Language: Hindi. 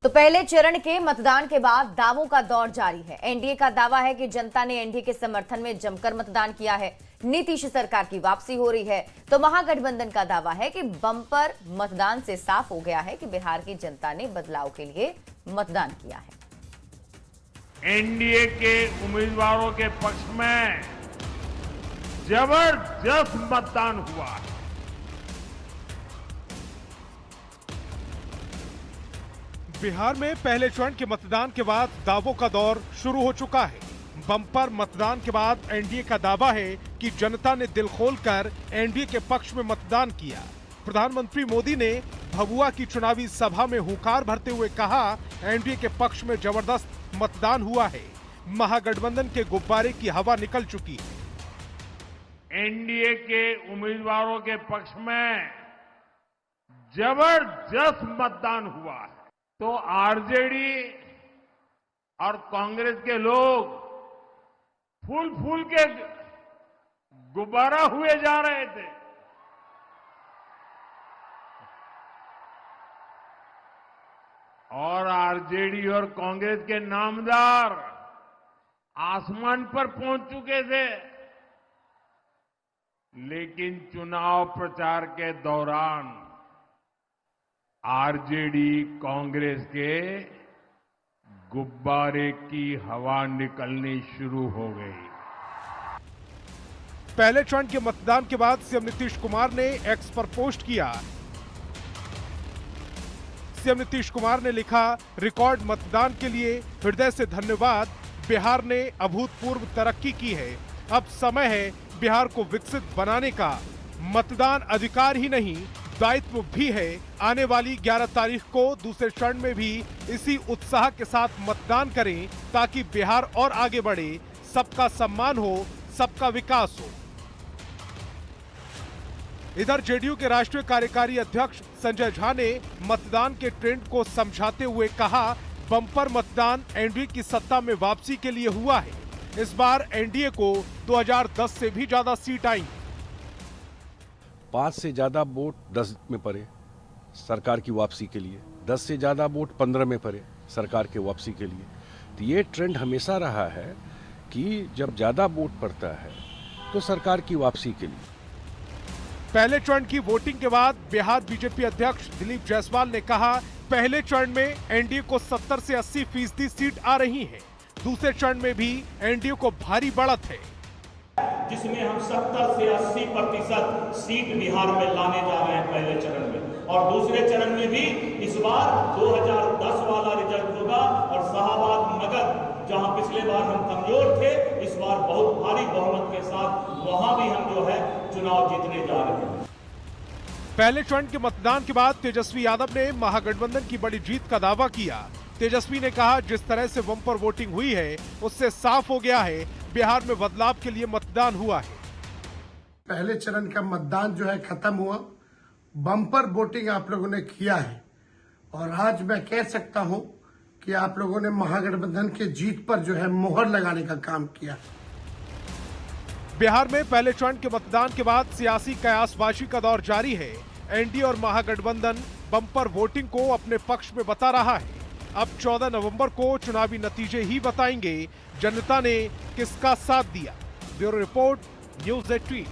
तो पहले चरण के मतदान के बाद दावों का दौर जारी है। एनडीए का दावा है कि जनता ने एनडीए के समर्थन में जमकर मतदान किया है। नीतीश सरकार की वापसी हो रही है। तो महागठबंधन का दावा है कि बम्पर मतदान से साफ हो गया है कि बिहार की जनता ने बदलाव के लिए मतदान किया है। एनडीए के उम्मीदवारों के पक्ष में जबरदस्त मतदान हुआ है। बिहार में पहले चरण के मतदान के बाद दावों का दौर शुरू हो चुका है। बम्पर मतदान के बाद एनडीए का दावा है कि जनता ने दिल खोलकर एनडीए के पक्ष में मतदान किया। प्रधानमंत्री मोदी ने भभुआ की चुनावी सभा में हुंकार भरते हुए कहा, एनडीए के पक्ष में जबरदस्त मतदान हुआ है। महागठबंधन के गुब्बारे की हवा निकल चुकी है। एनडीए के उम्मीदवारों के पक्ष में जबरदस्त मतदान हुआ है। तो आरजेडी और कांग्रेस के लोग फूल फूल के गुब्बारा हुए जा रहे थे। और आरजेडी और कांग्रेस के नामदार आसमान पर पहुंच चुके थे। लेकिन चुनाव प्रचार के दौरान आरजेडी कांग्रेस के गुब्बारे की हवा निकलनी शुरू हो गई। पहले चरण के मतदान के बाद सीएम नीतीश कुमार ने एक्स पर पोस्ट किया। सीएम नीतीश कुमार ने लिखा, रिकॉर्ड मतदान के लिए हृदय से धन्यवाद। बिहार ने अभूतपूर्व तरक्की की है। अब समय है बिहार को विकसित बनाने का। मतदान अधिकार ही नहीं, दायित्व भी है। आने वाली 11 तारीख को दूसरे चरण में भी इसी उत्साह के साथ मतदान करें ताकि बिहार और आगे बढ़े, सबका सम्मान हो, सबका विकास हो। इधर जेडीयू के राष्ट्रीय कार्यकारी अध्यक्ष संजय झा ने मतदान के ट्रेंड को समझाते हुए कहा, बम्पर मतदान एनडीए की सत्ता में वापसी के लिए हुआ है। इस बार एनडीए को 2010 से भी ज्यादा सीट आई। 5 से ज्यादा वोट 10 में पड़े सरकार की वापसी के लिए, 10 से ज्यादा वोट 15 में पड़े सरकार के वापसी के लिए। तो ये ट्रेंड हमेशा रहा है कि जब ज्यादा वोट पड़ता है तो सरकार की वापसी के लिए। पहले चरण की वोटिंग के बाद बिहार बीजेपी अध्यक्ष दिलीप जायसवाल ने कहा, पहले चरण में एनडीए को 70 से 80% सीट आ रही है। दूसरे चरण में भी एनडीए को भारी बढ़त है, जिसमें हम 70 से 80% सीट बिहार में लाने जा रहे हैं पहले चरण में। और दूसरे चरण में भी इस बार 2010 वाला रिजल्ट होगा। और शाहबाद मगध, जहां पिछले बार हम कमजोर थे, इस बार बहुत भारी बहुमत के साथ वहां भी हम जो है चुनाव जीतने जा रहे हैं। पहले चरण के मतदान के बाद तेजस्वी यादव ने महागठबंधन की बड़ी जीत का दावा किया। तेजस्वी ने कहा, जिस तरह से बम्पर वोटिंग हुई है उससे साफ हो गया है बिहार में बदलाव के लिए मतदान हुआ है। पहले चरण का मतदान जो है खत्म हुआ, बम्पर वोटिंग आप लोगों ने किया है। और आज मैं कह सकता हूं कि आप लोगों ने महागठबंधन के जीत पर जो है मोहर लगाने का काम किया। बिहार में पहले चरण के मतदान के बाद सियासी कयासबाजी का दौर जारी है। एनडीए और महागठबंधन बम्पर वोटिंग को अपने पक्ष में बता रहा है। अब 14 नवंबर को चुनावी नतीजे ही बताएंगे जनता ने किसका साथ दिया। Bureau report, news 18।